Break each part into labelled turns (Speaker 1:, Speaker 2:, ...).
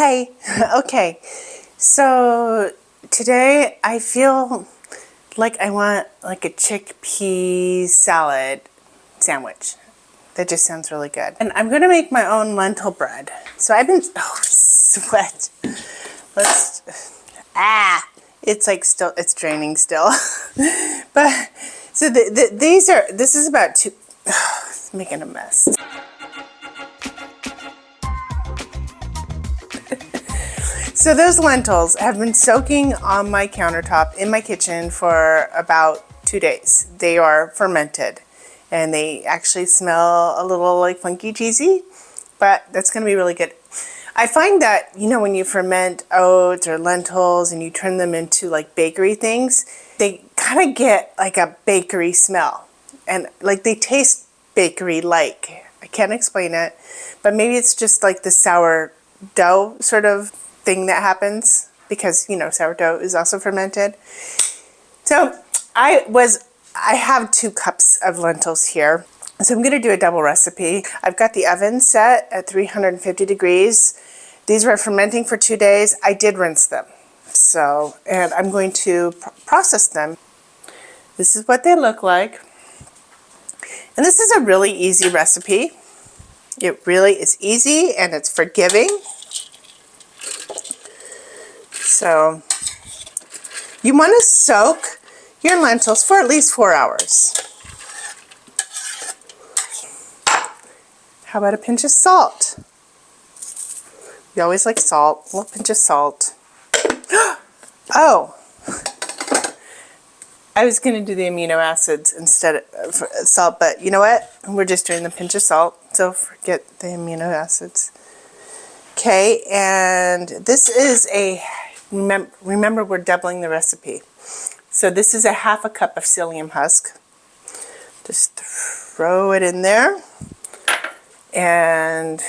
Speaker 1: Hey, okay, so today I feel like I want like a chickpea salad sandwich. That just sounds really good. And I'm gonna make my own lentil bread. So I've been, oh, sweat. It's like still, it's draining still. But, so this is about two, it's making a mess. So those lentils have been soaking on my countertop in my kitchen for about 2 days. They are fermented and they actually smell a little like funky cheesy, but that's going to be really good. I find that, you know, when you ferment oats or lentils and you turn them into like bakery things, they kind of get like a bakery smell and like they taste bakery-like. I can't explain it, but maybe it's just like the sourdough sort of thing that happens because, you know, sourdough is also fermented. So I have 2 cups of lentils here. So I'm going to do a double recipe. I've got the oven set at 350 degrees. These were fermenting for 2 days. I did rinse them. So, and I'm going to process them. This is what they look like. And this is a really easy recipe. It really is easy and it's forgiving. So you want to soak your lentils for at least 4 hours. How about a pinch of salt? You always like salt, a little pinch of salt. Oh, I was going to do the amino acids instead of salt, but you know what? We're just doing the pinch of salt, so forget the amino acids. Okay, and this is a, remember we're doubling the recipe. So this is a half a cup of psyllium husk. Just throw it in there. And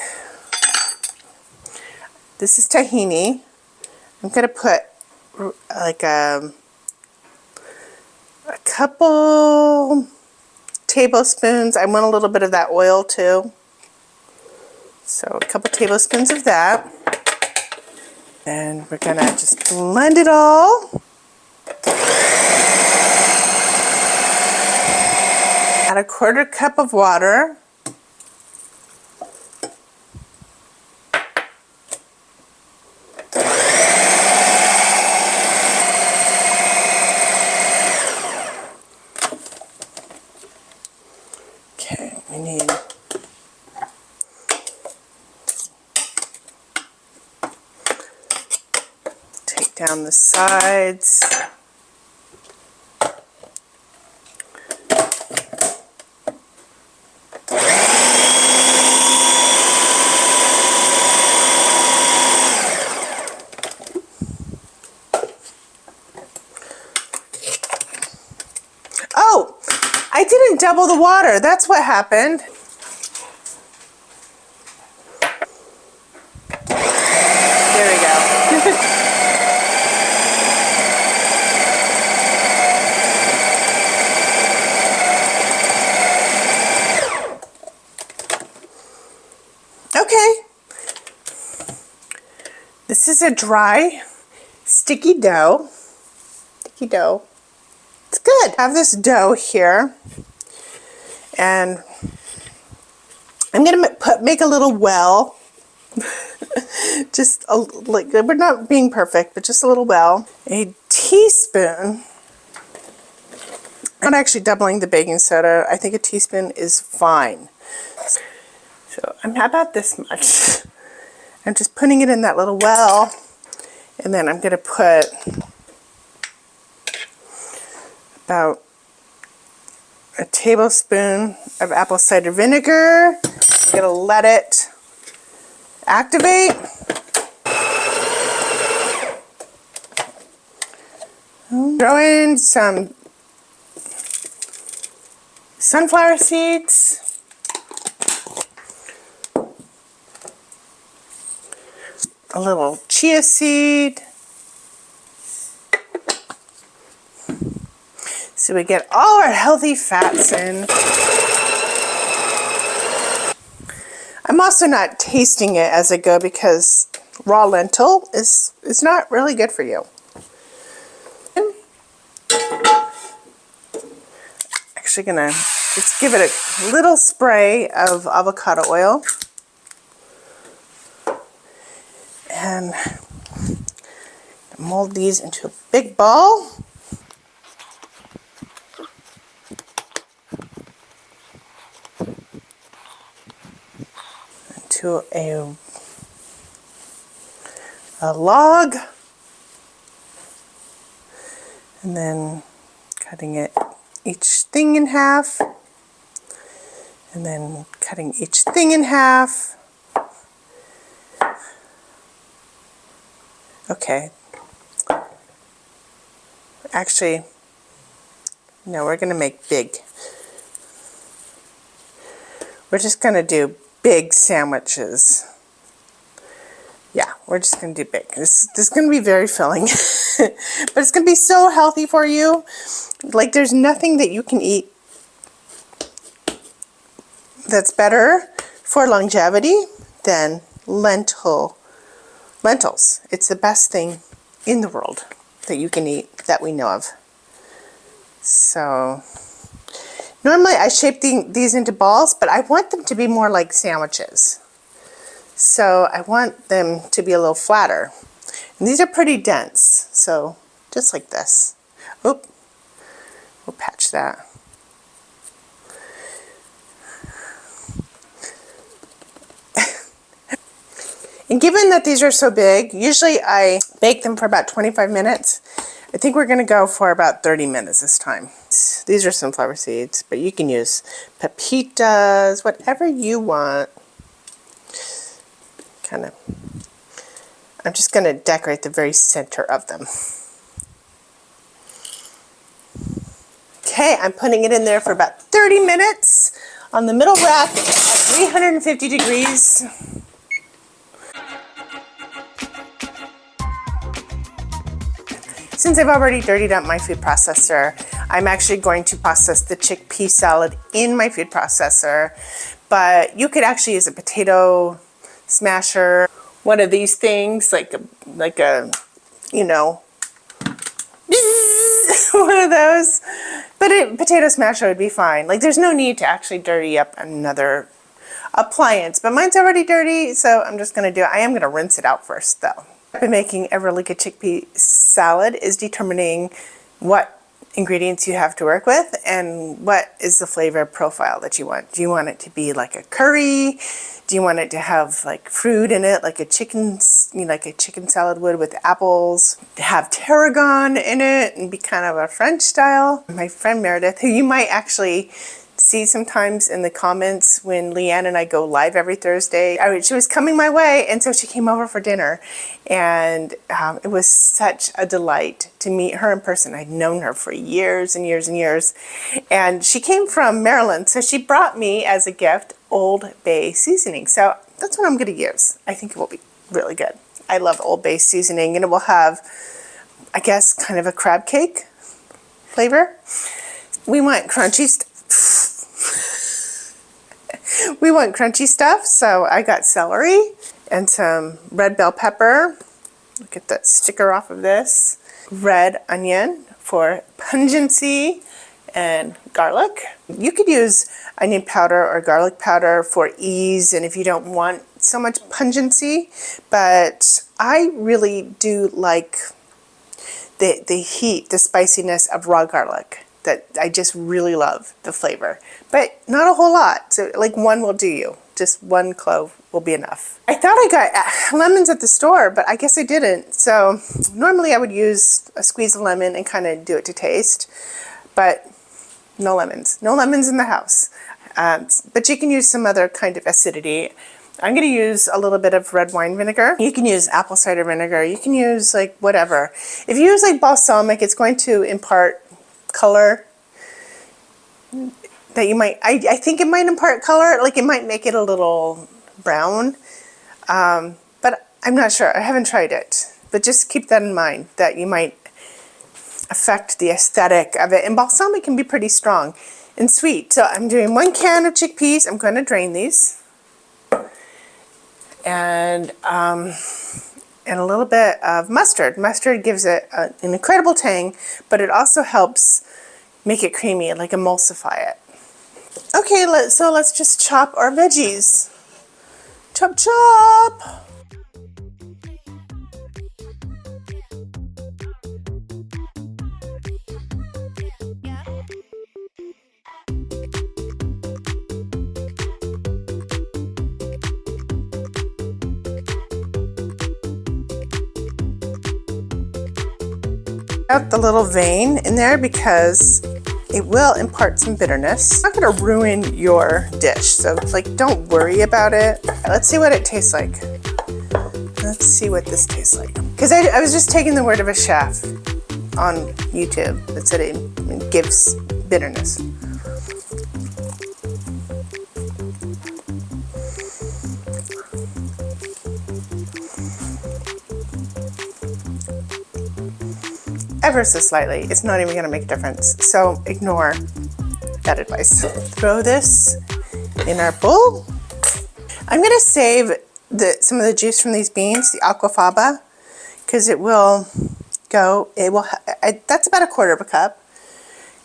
Speaker 1: this is tahini. I'm going to put like a couple tablespoons. I want a little bit of that oil too. So a couple tablespoons of that. And we're going to just blend it all. Add a 1/4 cup of water. Okay, we need take down the sides. Oh, I didn't double the water. That's what happened. There we go. Okay. This is a dry, sticky dough. Sticky dough. It's good. I have this dough here, and I'm going to make a little well. Just like, we're not being perfect, but just a little well. A teaspoon. I'm not actually doubling the baking soda. I think a teaspoon is fine. So I'm about this much. I'm just putting it in that little well, and then I'm going to put about a tablespoon of apple cider vinegar. I'm going to let it activate. Throw in some sunflower seeds. A little chia seed. So we get all our healthy fats in. I'm also not tasting it as I go because raw lentil is not really good for you. Actually gonna just give it a little spray of avocado oil and mold these into a big ball. To a log, and then cutting it each thing in half, and then cutting each thing in half. Okay. Actually, no, we're going to make big. We're just going to do big sandwiches. Yeah, we're just going to do big. This is going to be very filling. But it's going to be so healthy for you. Like, there's nothing that you can eat that's better for longevity than lentils. It's the best thing in the world that you can eat that we know of. So normally I shape these into balls, but I want them to be more like sandwiches. So I want them to be a little flatter. And these are pretty dense, so just like this. Oop, we'll patch that. And given that these are so big, usually I bake them for about 25 minutes. I think we're going to go for about 30 minutes this time. These are sunflower seeds, but you can use pepitas, whatever you want. I'm just going to decorate the very center of them. Okay, I'm putting it in there for about 30 minutes on the middle rack at 350 degrees. Since I've already dirtied up my food processor, I'm actually going to process the chickpea salad in my food processor, but you could actually use a potato smasher, one of these things, like a you know, one of those. But a potato smasher would be fine. Like, there's no need to actually dirty up another appliance, but mine's already dirty, so I'm just going to do it. I am going to rinse it out first, though. I've been making a really good chickpea salad is determining what ingredients you have to work with and what is the flavor profile that you want. Do you want it to be like a curry? Do you want it to have like fruit in it, like a chicken, like a chicken salad would with apples? To have tarragon in it and be kind of a French style. My friend Meredith, who you might actually see sometimes in the comments when Leanne and I go live every Thursday. She was coming my way, and so she came over for dinner, and it was such a delight to meet her in person. I'd known her for years and years and years, and she came from Maryland, so she brought me as a gift Old Bay seasoning. So that's what I'm going to use. I think it will be really good. I love Old Bay seasoning, and it will have, I guess, kind of a crab cake flavor. We want crunchy We want crunchy stuff, so I got celery and some red bell pepper. Look at that sticker off of this. Red onion for pungency and garlic. You could use onion powder or garlic powder for ease and if you don't want so much pungency, but I really do like the heat, the spiciness of raw garlic. That I just really love the flavor, but not a whole lot. So like one will do you. Just one clove will be enough. I thought I got lemons at the store, but I guess I didn't. So normally I would use a squeeze of lemon and kind of do it to taste, but no lemons. No lemons in the house. But you can use some other kind of acidity. I'm going to use a little bit of red wine vinegar. You can use apple cider vinegar. You can use like whatever. If you use like balsamic, it's going to impart color that you might, I think it might impart color, like it might make it a little brown, but I'm not sure. I haven't tried it, but just keep that in mind that you might affect the aesthetic of it. And balsamic can be pretty strong and sweet. So I'm doing 1 can of chickpeas. I'm going to drain these. and a little bit of mustard. Mustard gives it an incredible tang, but it also helps make it creamy, like emulsify it. Okay, so let's just chop our veggies. Chop, chop! Out the little vein in there because it will impart some bitterness. It's not going to ruin your dish, so like don't worry about it. Let's see what it tastes like. Let's see what this tastes like. Because I was just taking the word of a chef on YouTube that said it gives bitterness. Ever so slightly. It's not even going to make a difference. So ignore that advice. Throw this in our bowl. I'm going to save some of the juice from these beans, the aquafaba, because it will go, that's about 1/4 cup,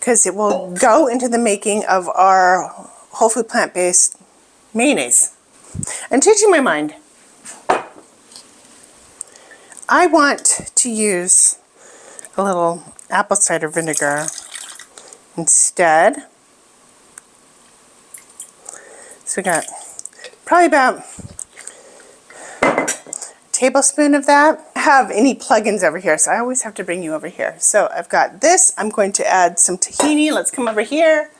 Speaker 1: because it will go into the making of our whole food plant-based mayonnaise. I'm changing my mind. I want to use a little apple cider vinegar instead. So we got probably about a tablespoon of that. I have any plugins over here, so I always have to bring you over here. So I've got this. I'm going to add some tahini. Let's come over here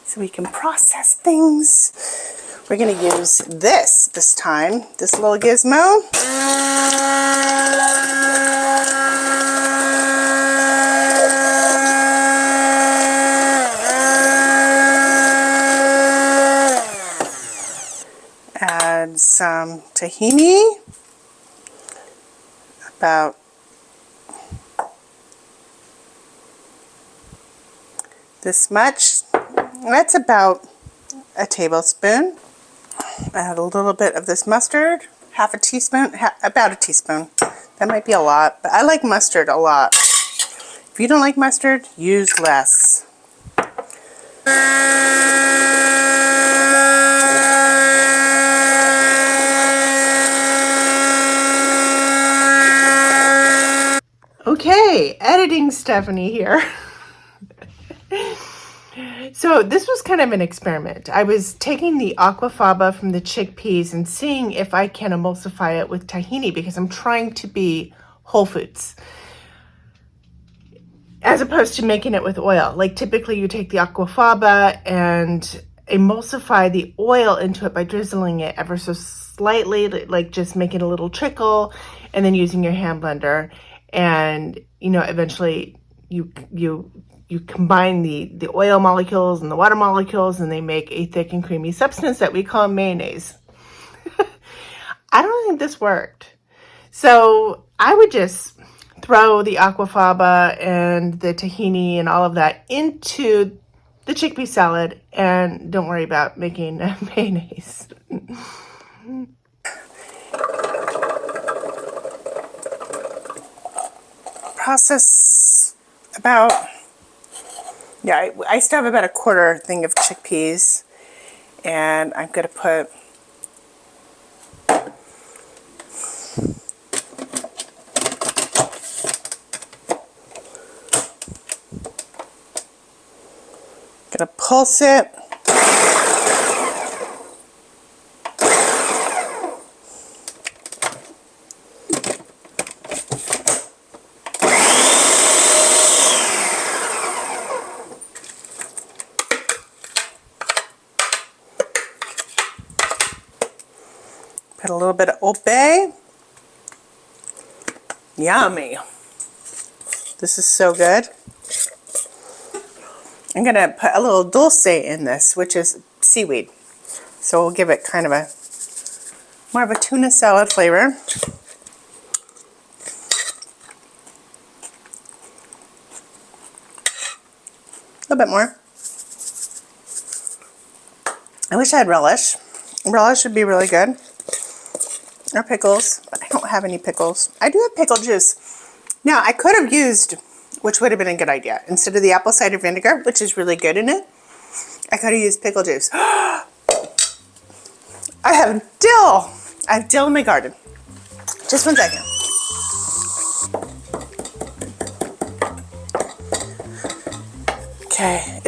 Speaker 1: so we can process things. We're going to use this time, this little gizmo. Add some tahini, about this much. That's about a tablespoon. Add a little bit of this mustard, half a teaspoon, about a teaspoon. That might be a lot, but I like mustard a lot. If you don't like mustard, use less. Okay, editing Stephanie here. So this was kind of an experiment. I was taking the aquafaba from the chickpeas and seeing if I can emulsify it with tahini because I'm trying to be whole foods, as opposed to making it with oil. Like typically you take the aquafaba and emulsify the oil into it by drizzling it ever so slightly, like just making a little trickle and then using your hand blender. And, you know, eventually you combine the oil molecules and the water molecules and they make a thick and creamy substance that we call mayonnaise. I don't think this worked. So I would just throw the aquafaba and the tahini and all of that into the chickpea salad and don't worry about making mayonnaise. Process about, yeah, I still have about a 1/4 thing of chickpeas, and I'm going to put pulse it. Put a little bit of Old Bay. Yummy. This is so good. I'm going to put a little dulce in this, which is seaweed. So we'll give it kind of more of a tuna salad flavor. A little bit more. I wish I had relish. Relish should be really good. Or pickles, but I don't have any pickles. I do have pickle juice. Now, I could have used, which would have been a good idea, instead of the apple cider vinegar, which is really good in it, I could have used pickle juice. I have dill. I have dill in my garden. Just 1 second. Okay,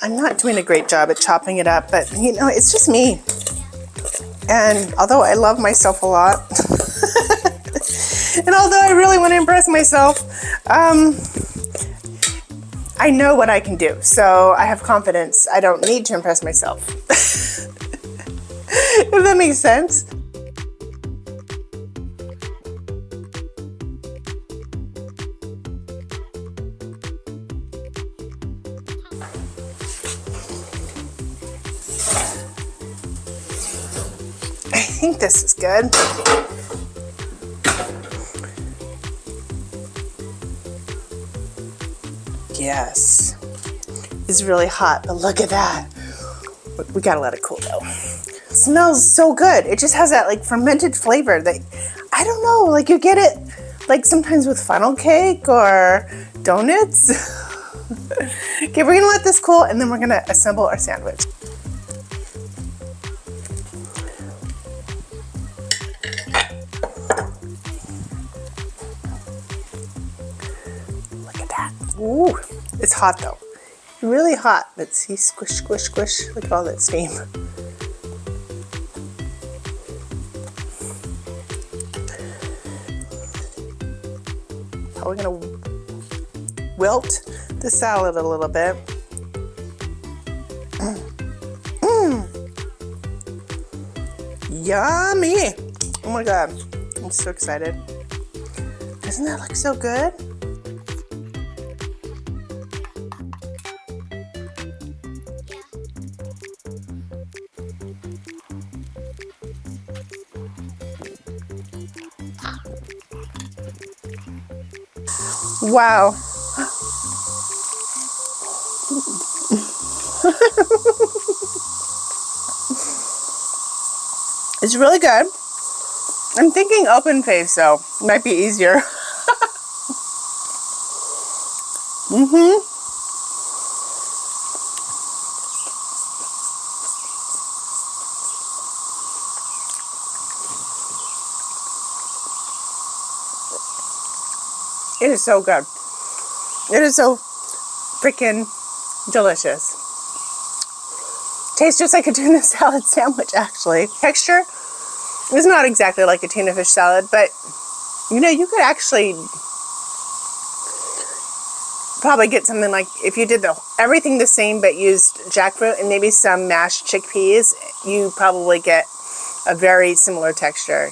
Speaker 1: I'm not doing a great job at chopping it up, but you know, it's just me. And although I love myself a lot, and although I really want to impress myself, I know what I can do. So I have confidence. I don't need to impress myself. If that makes sense. I think this is good. Yes. It's really hot, but look at that. We gotta let it cool though. It smells so good. It just has that like fermented flavor that, I don't know, like you get it like sometimes with funnel cake or donuts. Okay, we're gonna let this cool and then we're gonna assemble our sandwich. Ooh, it's hot though. Really hot. Let's see, squish, squish, squish. Look at all that steam. Probably gonna wilt the salad a little bit. Yummy! Oh my God, I'm so excited. Doesn't that look so good? Wow. It's really good. I'm thinking open face though. Might be easier. It is so good. It is so freaking delicious. Tastes just like a tuna salad sandwich, actually. Texture is not exactly like a tuna fish salad, but you know, you could actually probably get something like, if you did everything the same but used jackfruit and maybe some mashed chickpeas, you probably get a very similar texture.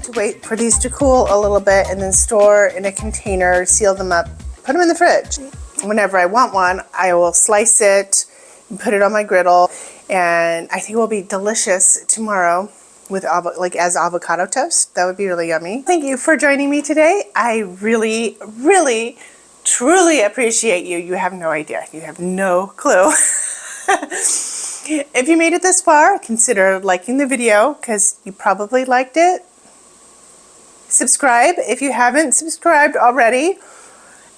Speaker 1: To wait for these to cool a little bit and then store in a container, seal them up, put them in the fridge. Whenever I want one, I will slice it and put it on my griddle, and I think it will be delicious tomorrow with as avocado toast. That would be really yummy. Thank you for joining me today. I really, really, truly appreciate you. You have no idea. You have no clue. If you made it this far, consider liking the video because you probably liked it. Subscribe if you haven't subscribed already.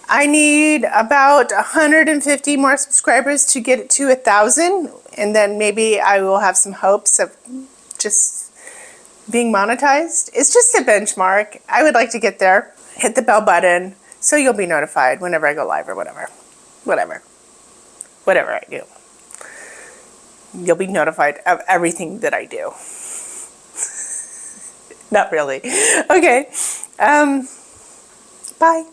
Speaker 1: I need about 150 more subscribers to get it to 1,000, and then maybe I will have some hopes of just being monetized. It's just a benchmark. I would like to get there. Hit the bell button so you'll be notified whenever I go live or whatever I do. You'll be notified of everything that I do. Not really. Okay. Bye.